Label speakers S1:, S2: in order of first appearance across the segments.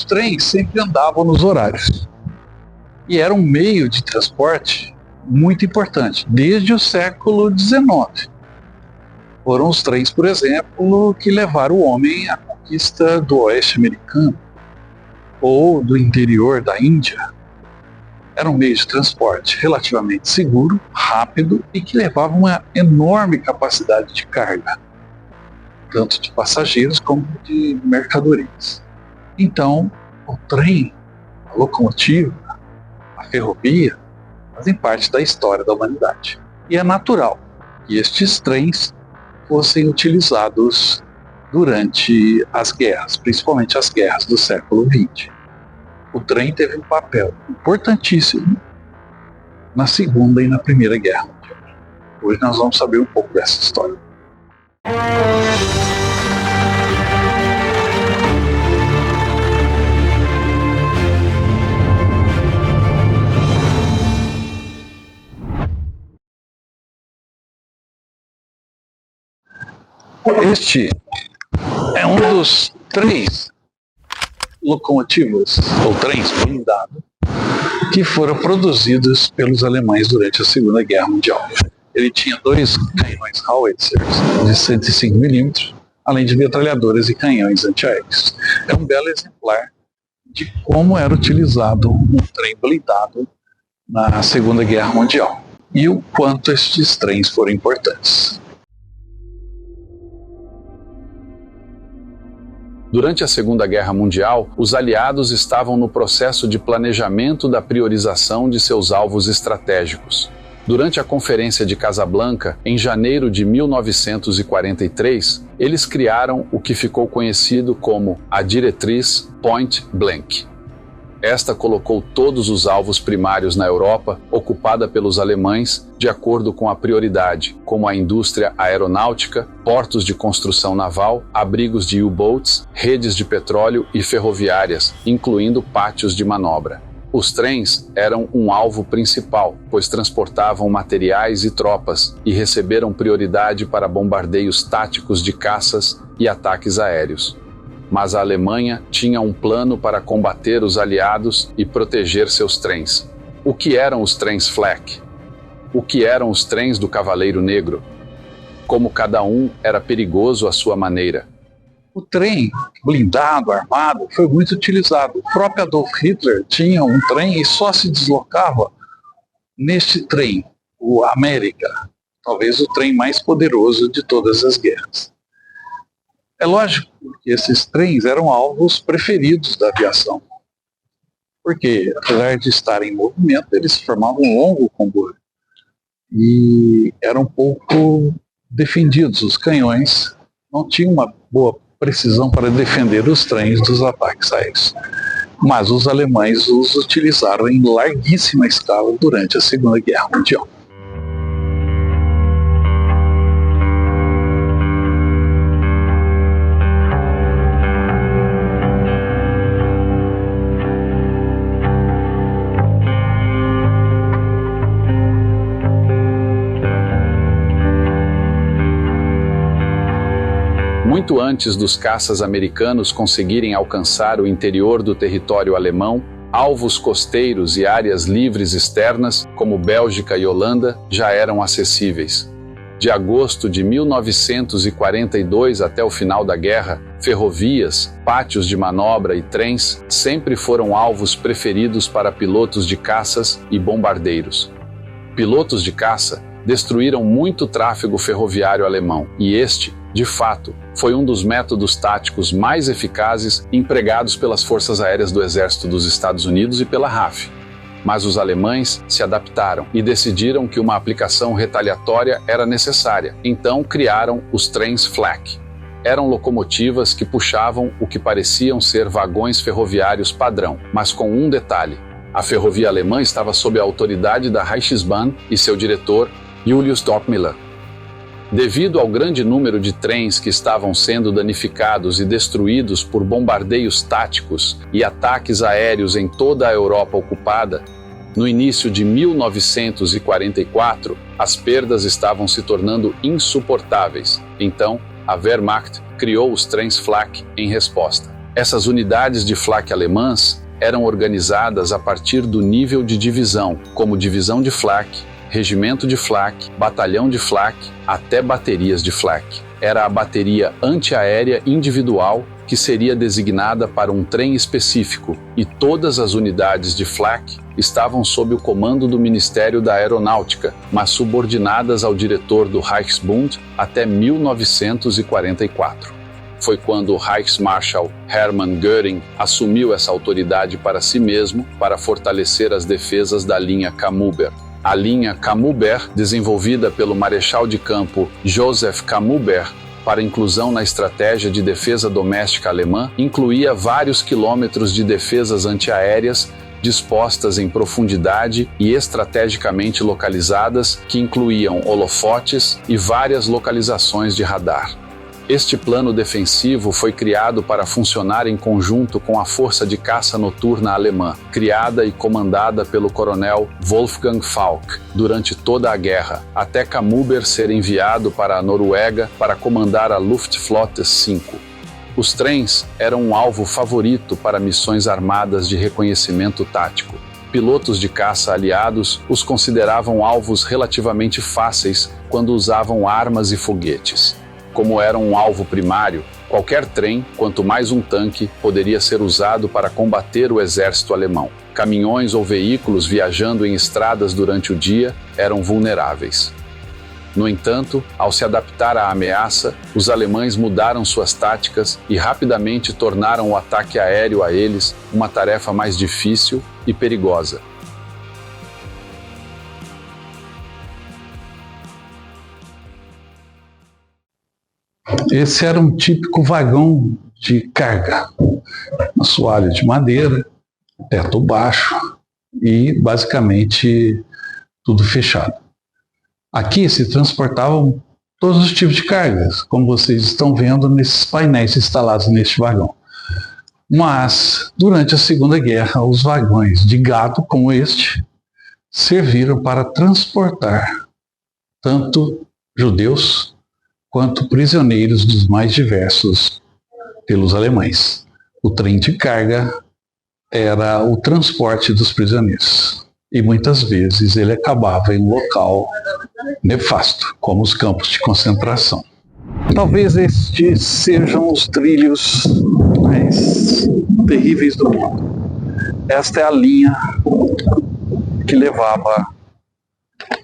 S1: Os trens sempre andavam nos horários e era um meio de transporte muito importante, desde o século XIX. Foram os trens, por exemplo, que levaram o homem à conquista do oeste americano ou do interior da Índia. Era um meio de transporte relativamente seguro, rápido e que levava uma enorme capacidade de carga, tanto de passageiros como de mercadorias. Então, o trem, a locomotiva, a ferrovia, fazem parte da história da humanidade. E é natural que estes trens fossem utilizados durante as guerras, principalmente as guerras do século XX. O trem teve um papel importantíssimo na Segunda e na Primeira Guerra Mundial. Hoje nós vamos saber um pouco dessa história. Este é um dos três locomotivas, ou trens blindados, que foram produzidos pelos alemães durante a Segunda Guerra Mundial. Ele tinha 2 canhões Howitzers de 105 mm, além de metralhadoras e canhões antiaéreos. É um belo exemplar de como era utilizado um trem blindado na Segunda Guerra Mundial e o quanto estes trens foram importantes.
S2: Durante a Segunda Guerra Mundial, os aliados estavam no processo de planejamento da priorização de seus alvos estratégicos. Durante a Conferência de Casablanca, em janeiro de 1943, eles criaram o que ficou conhecido como a Diretriz Point Blank. Esta colocou todos os alvos primários na Europa, ocupada pelos alemães, de acordo com a prioridade, como a indústria aeronáutica, portos de construção naval, abrigos de U-boats, redes de petróleo e ferroviárias, incluindo pátios de manobra. Os trens eram um alvo principal, pois transportavam materiais e tropas e receberam prioridade para bombardeios táticos de caças e ataques aéreos. Mas a Alemanha tinha um plano para combater os aliados e proteger seus trens. O que eram os trens Flak? O que eram os trens do Cavaleiro Negro? Como cada um era perigoso à sua maneira.
S1: O trem blindado, armado, foi muito utilizado. O próprio Adolf Hitler tinha um trem e só se deslocava neste trem, o América, talvez o trem mais poderoso de todas as guerras. É lógico que esses trens eram alvos preferidos da aviação, porque, apesar de estarem em movimento, eles formavam um longo comboio e eram pouco defendidos. Os canhões não tinham uma boa precisão para defender os trens dos ataques aéreos, mas os alemães os utilizaram em larguíssima escala durante a Segunda Guerra Mundial.
S2: Muito antes dos caças americanos conseguirem alcançar o interior do território alemão, alvos costeiros e áreas livres externas, como Bélgica e Holanda, já eram acessíveis. De agosto de 1942 até o final da guerra, ferrovias, pátios de manobra e trens sempre foram alvos preferidos para pilotos de caças e bombardeiros. Pilotos de caça destruíram muito tráfego ferroviário alemão, e este, de fato, foi um dos métodos táticos mais eficazes empregados pelas Forças Aéreas do Exército dos Estados Unidos e pela RAF. Mas os alemães se adaptaram e decidiram que uma aplicação retaliatória era necessária, então criaram os trens Flak. Eram locomotivas que puxavam o que pareciam ser vagões ferroviários padrão, mas com um detalhe: a ferrovia alemã estava sob a autoridade da Reichsbahn e seu diretor, Julius Dorpmüller. Devido ao grande número de trens que estavam sendo danificados e destruídos por bombardeios táticos e ataques aéreos em toda a Europa ocupada, no início de 1944, as perdas estavam se tornando insuportáveis. Então, a Wehrmacht criou os trens Flak em resposta. Essas unidades de flak alemãs eram organizadas a partir do nível de divisão, como divisão de flak, regimento de flak, batalhão de flak, até baterias de flak. Era a bateria antiaérea individual que seria designada para um trem específico, e todas as unidades de flak estavam sob o comando do Ministério da Aeronáutica, mas subordinadas ao diretor do Reichsbund até 1944. Foi quando o Reichsmarschall Hermann Göring assumiu essa autoridade para si mesmo para fortalecer as defesas da linha Kammhuber. A linha Kammhuber, desenvolvida pelo marechal de campo Joseph Kammhuber para inclusão na estratégia de defesa doméstica alemã, incluía vários quilômetros de defesas antiaéreas dispostas em profundidade e estrategicamente localizadas, que incluíam holofotes e várias localizações de radar. Este plano defensivo foi criado para funcionar em conjunto com a Força de Caça Noturna Alemã, criada e comandada pelo coronel Wolfgang Falck durante toda a guerra, até Kammhuber ser enviado para a Noruega para comandar a Luftflotte 5. Os trens eram um alvo favorito para missões armadas de reconhecimento tático. Pilotos de caça aliados os consideravam alvos relativamente fáceis quando usavam armas e foguetes. Como eram um alvo primário, qualquer trem, quanto mais um tanque, poderia ser usado para combater o exército alemão. Caminhões ou veículos viajando em estradas durante o dia eram vulneráveis. No entanto, ao se adaptar à ameaça, os alemães mudaram suas táticas e rapidamente tornaram o ataque aéreo a eles uma tarefa mais difícil e perigosa.
S1: Esse era um típico vagão de carga, assoalho de madeira, teto baixo e basicamente tudo fechado. Aqui se transportavam todos os tipos de cargas, como vocês estão vendo nesses painéis instalados neste vagão. Mas, durante a Segunda Guerra, os vagões de gado como este serviram para transportar tanto judeus quanto prisioneiros dos mais diversos pelos alemães. O trem de carga era o transporte dos prisioneiros. E muitas vezes ele acabava em um local nefasto, como os campos de concentração. Talvez estes sejam os trilhos mais terríveis do mundo. Esta é a linha que levava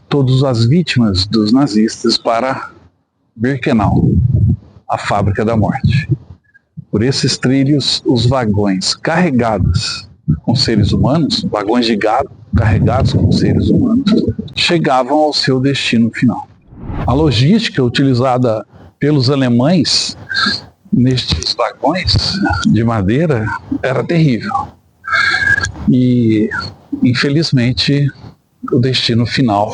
S1: todas as vítimas dos nazistas para Birkenau, a fábrica da morte. Por esses trilhos, os vagões carregados com seres humanos, vagões de gado carregados com seres humanos, chegavam ao seu destino final. A logística utilizada pelos alemães nestes vagões de madeira era terrível. E, infelizmente, o destino final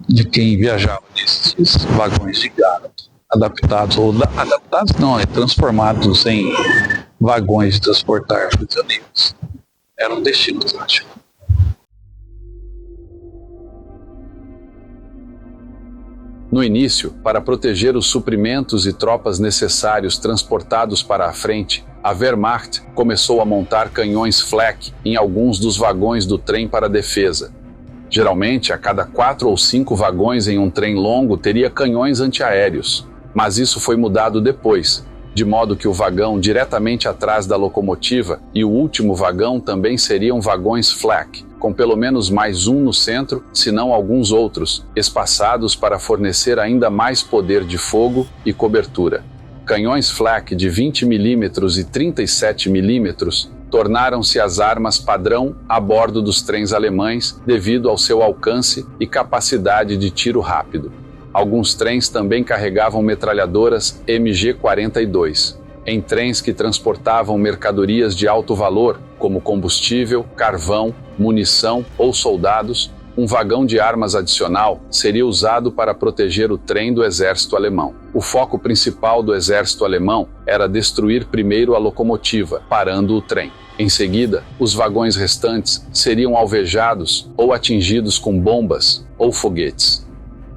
S1: de quem viajava nesses vagões de gado, transformados em vagões de transportar prisioneiros, era um destino trágico.
S2: No início, para proteger os suprimentos e tropas necessários transportados para a frente, a Wehrmacht começou a montar canhões flak em alguns dos vagões do trem para defesa. Geralmente, a cada 4 ou 5 vagões em um trem longo teria canhões antiaéreos, mas isso foi mudado depois, de modo que o vagão diretamente atrás da locomotiva e o último vagão também seriam vagões flak, com pelo menos mais um no centro, se não alguns outros, espaçados para fornecer ainda mais poder de fogo e cobertura. Canhões flak de 20 mm e 37 mm tornaram-se as armas padrão a bordo dos trens alemães devido ao seu alcance e capacidade de tiro rápido. Alguns trens também carregavam metralhadoras MG-42. Em trens que transportavam mercadorias de alto valor, como combustível, carvão, munição ou soldados, um vagão de armas adicional seria usado para proteger o trem do exército alemão. O foco principal do exército alemão era destruir primeiro a locomotiva, parando o trem. Em seguida, os vagões restantes seriam alvejados ou atingidos com bombas ou foguetes.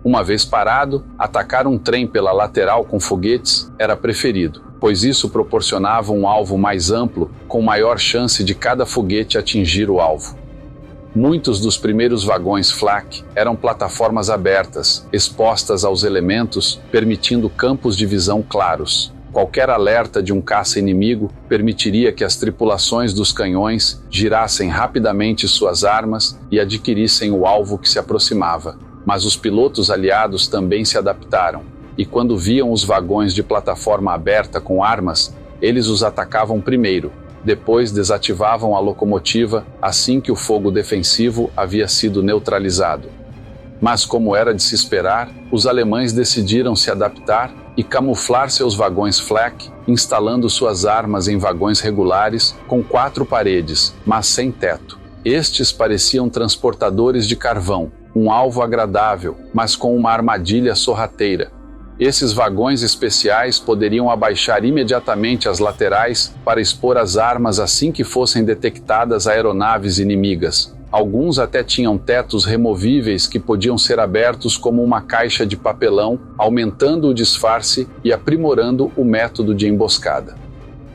S2: Uma vez parado, atacar um trem pela lateral com foguetes era preferido, pois isso proporcionava um alvo mais amplo, com maior chance de cada foguete atingir o alvo. Muitos dos primeiros vagões flak eram plataformas abertas, expostas aos elementos, permitindo campos de visão claros. Qualquer alerta de um caça inimigo permitiria que as tripulações dos canhões girassem rapidamente suas armas e adquirissem o alvo que se aproximava. Mas os pilotos aliados também se adaptaram, e quando viam os vagões de plataforma aberta com armas, eles os atacavam primeiro. Depois desativavam a locomotiva assim que o fogo defensivo havia sido neutralizado. Mas, como era de se esperar, os alemães decidiram se adaptar e camuflar seus vagões flak, instalando suas armas em vagões regulares com 4 paredes, mas sem teto. Estes pareciam transportadores de carvão, um alvo agradável, mas com uma armadilha sorrateira. Esses vagões especiais poderiam abaixar imediatamente as laterais para expor as armas assim que fossem detectadas aeronaves inimigas. Alguns até tinham tetos removíveis que podiam ser abertos como uma caixa de papelão, aumentando o disfarce e aprimorando o método de emboscada.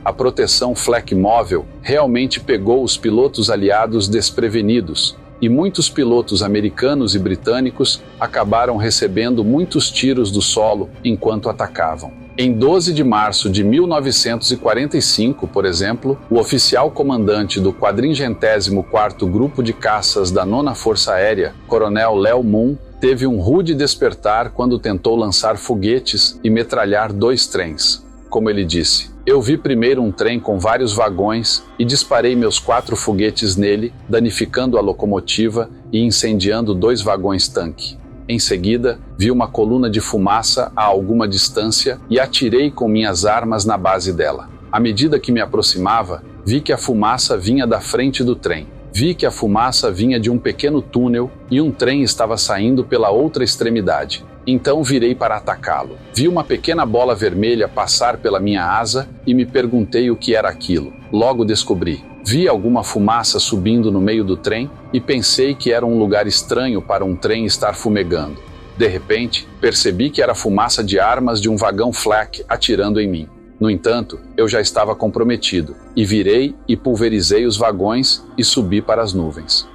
S2: A proteção flak móvel realmente pegou os pilotos aliados desprevenidos, e muitos pilotos americanos e britânicos acabaram recebendo muitos tiros do solo enquanto atacavam. Em 12 de março de 1945, por exemplo, o oficial comandante do 44º Grupo de Caças da 9ª Força Aérea, Coronel Leo Moon, teve um rude despertar quando tentou lançar foguetes e metralhar 2 trens. Como ele disse, eu vi primeiro um trem com vários vagões e disparei meus 4 foguetes nele, danificando a locomotiva e incendiando 2 vagões-tanque. Em seguida, vi uma coluna de fumaça a alguma distância e atirei com minhas armas na base dela. À medida que me aproximava, vi que a fumaça vinha da frente do trem. Vi que a fumaça vinha de um pequeno túnel e um trem estava saindo pela outra extremidade. Então virei para atacá-lo. Vi uma pequena bola vermelha passar pela minha asa e me perguntei o que era aquilo. Logo descobri. Vi alguma fumaça subindo no meio do trem e pensei que era um lugar estranho para um trem estar fumegando. De repente, percebi que era fumaça de armas de um vagão flak atirando em mim. No entanto, eu já estava comprometido, e virei e pulverizei os vagões e subi para as nuvens.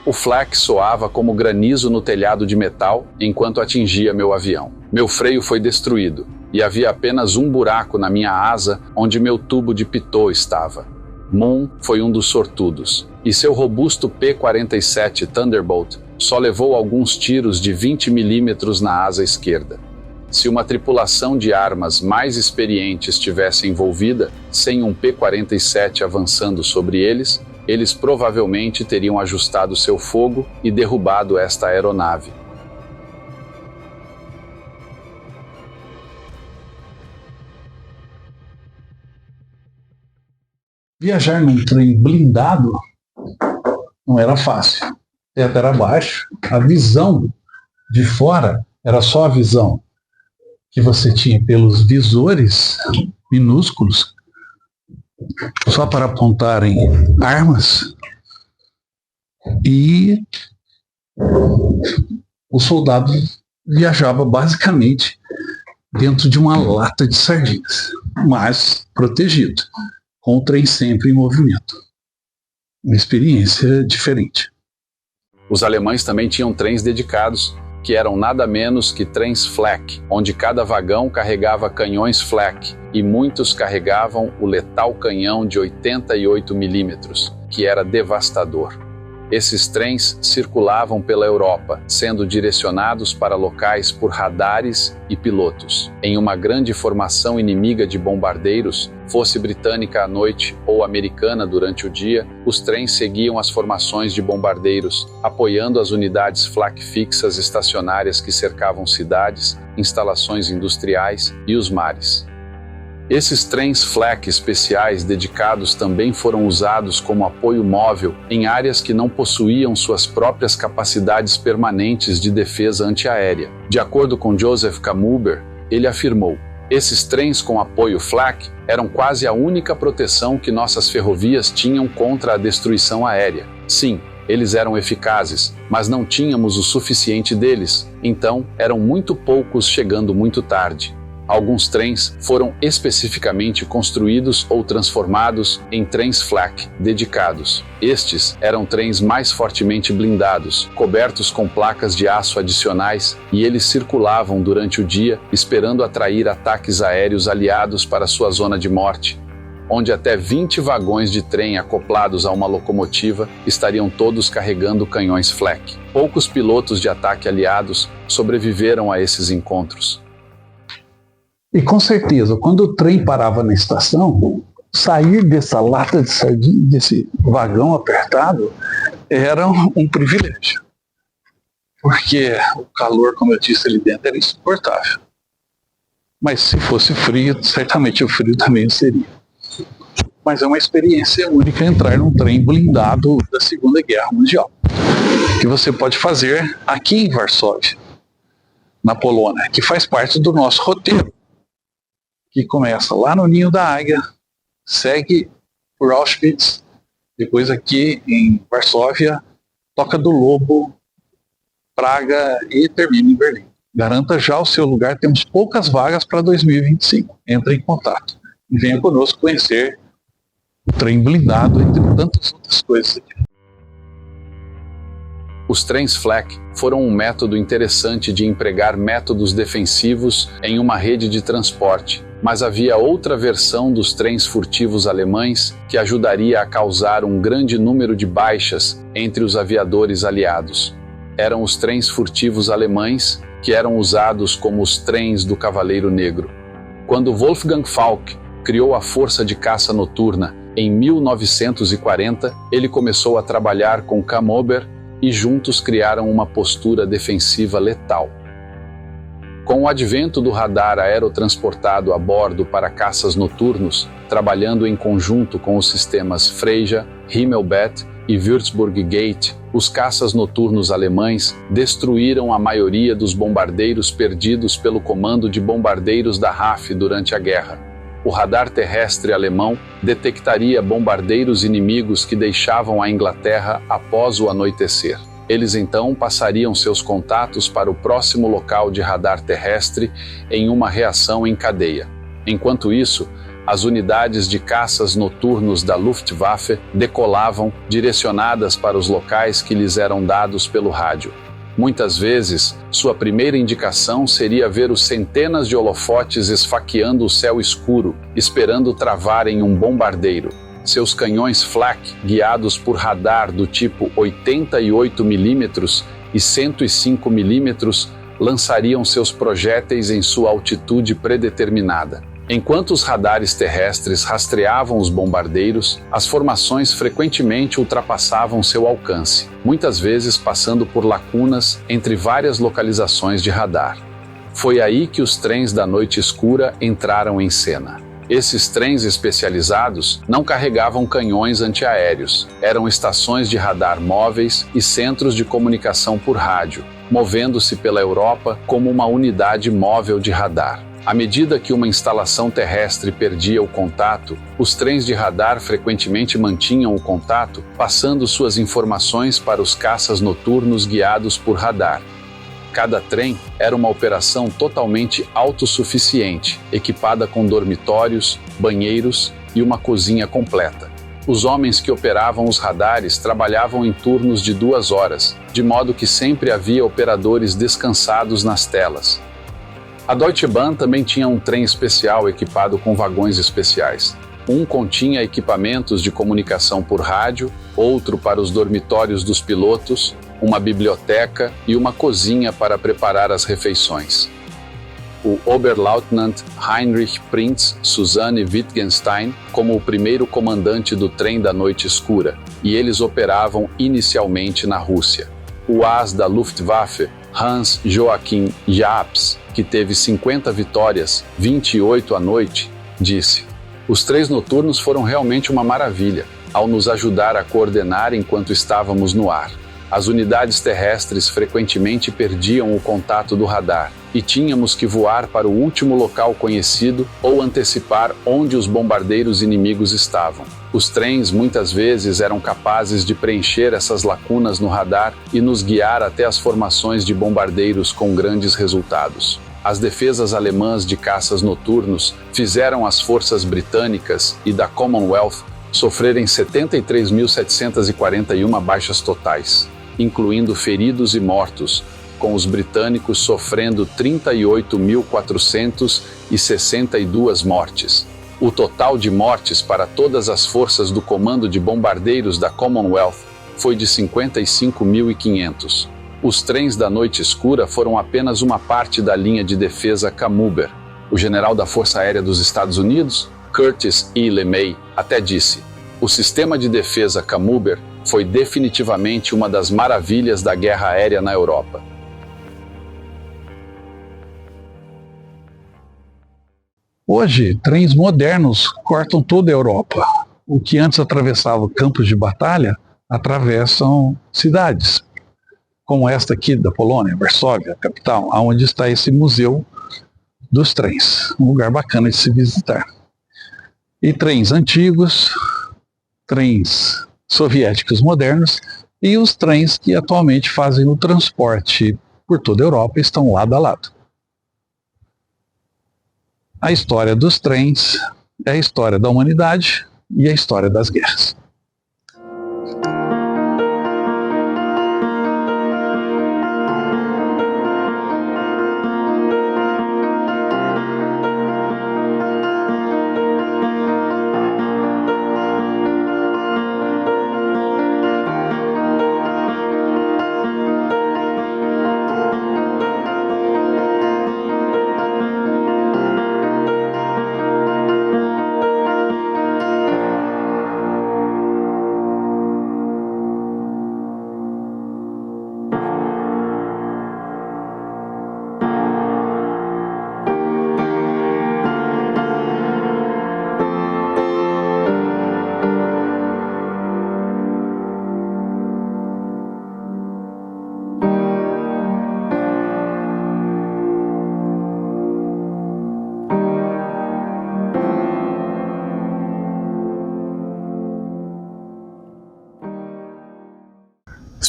S2: O flak soava como granizo no telhado de metal enquanto atingia meu avião. Meu freio foi destruído, e havia apenas um buraco na minha asa onde meu tubo de pitot estava. Moon foi um dos sortudos, e seu robusto P-47 Thunderbolt só levou alguns tiros de 20 milímetros na asa esquerda. Se uma tripulação de armas mais experiente estivesse envolvida, sem um P-47 avançando sobre eles, eles provavelmente teriam ajustado seu fogo e derrubado esta aeronave.
S1: Viajar num trem blindado não era fácil. O teto era baixo, a visão de fora era só a visão que você tinha pelos visores minúsculos, só para apontarem armas, e o soldado viajava basicamente dentro de uma lata de sardinhas, mas protegido, com o trem sempre em movimento. Uma experiência diferente.
S2: Os alemães também tinham trens dedicados, que eram nada menos que trens flak, onde cada vagão carregava canhões flak, e muitos carregavam o letal canhão de 88 milímetros, que era devastador. Esses trens circulavam pela Europa, sendo direcionados para locais por radares e pilotos. Em uma grande formação inimiga de bombardeiros, fosse britânica à noite ou americana durante o dia, os trens seguiam as formações de bombardeiros, apoiando as unidades flak fixas estacionárias que cercavam cidades, instalações industriais e os mares. Esses trens flak especiais dedicados também foram usados como apoio móvel em áreas que não possuíam suas próprias capacidades permanentes de defesa antiaérea. De acordo com Joseph Kamuber, ele afirmou: esses trens com apoio flak eram quase a única proteção que nossas ferrovias tinham contra a destruição aérea. Sim, Eles eram eficazes, mas não tínhamos o suficiente deles, então eram muito poucos chegando muito tarde. Alguns trens foram especificamente construídos ou transformados em trens flak dedicados. Estes eram trens mais fortemente blindados, cobertos com placas de aço adicionais, e eles circulavam durante o dia, esperando atrair ataques aéreos aliados para sua zona de morte, onde até 20 vagões de trem acoplados a uma locomotiva estariam todos carregando canhões flak. Poucos pilotos de ataque aliados sobreviveram a esses encontros.
S1: E com certeza, quando o trem parava na estação, sair dessa lata de sardinha, desse vagão apertado, era um privilégio. Porque o calor, como eu disse ali dentro, era insuportável. Mas se fosse frio, certamente o frio também seria. Mas é uma experiência única entrar num trem blindado da Segunda Guerra Mundial, que você pode fazer aqui em Varsóvia, na Polônia, que faz parte do nosso roteiro, que começa lá no Ninho da Águia, segue por Auschwitz, depois aqui em Varsóvia, Toca do Lobo, Praga e termina em Berlim. Garanta já o seu lugar, temos poucas vagas para 2025. Entre em contato e venha conosco conhecer o trem blindado, entre tantas outras coisas aqui.
S2: Os trens flak foram um método interessante de empregar métodos defensivos em uma rede de transporte, mas havia outra versão dos trens furtivos alemães que ajudaria a causar um grande número de baixas entre os aviadores aliados. Eram os trens furtivos alemães, que eram usados como os trens do Cavaleiro Negro. Quando Wolfgang Falck criou a Força de Caça Noturna em 1940, ele começou a trabalhar com Kammober e juntos criaram uma postura defensiva letal. Com o advento do radar aerotransportado a bordo para caças noturnos, trabalhando em conjunto com os sistemas Freya, Himmelbett e Würzburg Gate, os caças noturnos alemães destruíram a maioria dos bombardeiros perdidos pelo Comando de Bombardeiros da RAF durante a guerra. O radar terrestre alemão detectaria bombardeiros inimigos que deixavam a Inglaterra após o anoitecer. Eles então passariam seus contatos para o próximo local de radar terrestre em uma reação em cadeia. Enquanto isso, as unidades de caças noturnos da Luftwaffe decolavam, direcionadas para os locais que lhes eram dados pelo rádio. Muitas vezes, sua primeira indicação seria ver os centenas de holofotes esfaqueando o céu escuro, esperando travarem um bombardeiro. Seus canhões flak, guiados por radar do tipo 88 mm e 105 mm, lançariam seus projéteis em sua altitude predeterminada. Enquanto os radares terrestres rastreavam os bombardeiros, as formações frequentemente ultrapassavam seu alcance, muitas vezes passando por lacunas entre várias localizações de radar. Foi aí que os trens da noite escura entraram em cena. Esses trens especializados não carregavam canhões antiaéreos, eram estações de radar móveis e centros de comunicação por rádio, movendo-se pela Europa como uma unidade móvel de radar. À medida que uma instalação terrestre perdia o contato, os trens de radar frequentemente mantinham o contato, passando suas informações para os caças noturnos guiados por radar. Cada trem era uma operação totalmente autossuficiente, equipada com dormitórios, banheiros e uma cozinha completa. Os homens que operavam os radares trabalhavam em turnos de 2 horas, de modo que sempre havia operadores descansados nas telas. A Deutsche Bahn também tinha um trem especial equipado com vagões especiais. Um continha equipamentos de comunicação por rádio, outro para os dormitórios dos pilotos, uma biblioteca e uma cozinha para preparar as refeições. O Oberleutnant Heinrich Prinz Susanne Wittgenstein como o primeiro comandante do trem da noite escura, e eles operavam inicialmente na Rússia. O as da Luftwaffe, Hans Joachim Japs, que teve 50 vitórias, 28 à noite, disse: "Os trens noturnos foram realmente uma maravilha, ao nos ajudar a coordenar enquanto estávamos no ar. As unidades terrestres frequentemente perdiam o contato do radar, e tínhamos que voar para o último local conhecido ou antecipar onde os bombardeiros inimigos estavam. Os trens muitas vezes eram capazes de preencher essas lacunas no radar e nos guiar até as formações de bombardeiros com grandes resultados. As defesas alemãs de caças noturnos fizeram as forças britânicas e da Commonwealth sofrerem 73.741 baixas totais, incluindo feridos e mortos, com os britânicos sofrendo 38.462 mortes. O total de mortes para todas as forças do Comando de Bombardeiros da Commonwealth foi de 55.500. Os trens da Noite Escura foram apenas uma parte da linha de defesa Camembert. O general da Força Aérea dos Estados Unidos, Curtis E. LeMay, até disse: "O sistema de defesa Camembert foi definitivamente uma das maravilhas da guerra aérea na Europa."
S1: Hoje, trens modernos cortam toda a Europa. O que antes atravessava campos de batalha, atravessam cidades, como esta aqui da Polônia, Varsóvia, capital, onde está esse museu dos trens. Um lugar bacana de se visitar. E trens antigos, trens soviéticos modernos e os trens que atualmente fazem o transporte por toda a Europa estão lado a lado. A história dos trens é a história da humanidade e a história das guerras.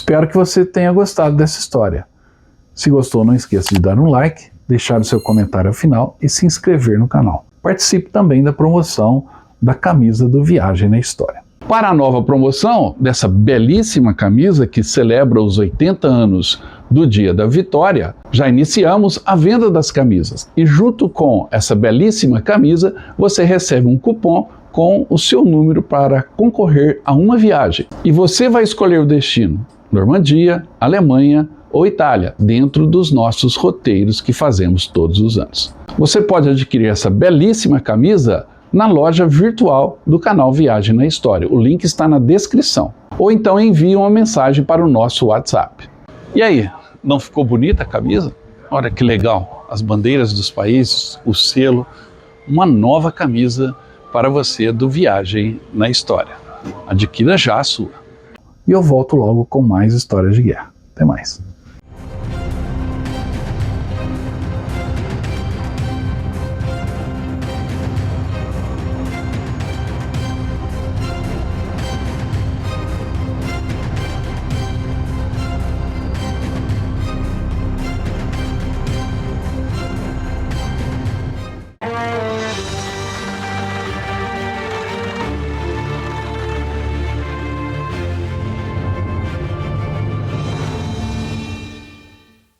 S3: Espero que você tenha gostado dessa história. Se gostou, não esqueça de dar um like, deixar o seu comentário ao final e se inscrever no canal. Participe também da promoção da camisa do Viagem na História. Para a nova promoção dessa belíssima camisa que celebra os 80 anos do Dia da Vitória, já iniciamos a venda das camisas. E junto com essa belíssima camisa, você recebe um cupom com o seu número para concorrer a uma viagem. E você vai escolher o destino: Normandia, Alemanha ou Itália, dentro dos nossos roteiros que fazemos todos os anos. Você pode adquirir essa belíssima camisa na loja virtual do canal Viagem na História. O link está na descrição. Ou então envie uma mensagem para o nosso WhatsApp. E aí, não ficou bonita a camisa? Olha que legal, as bandeiras dos países, o selo, uma nova camisa para você do Viagem na História. Adquira já a sua. E eu volto logo com mais histórias de guerra. Até mais.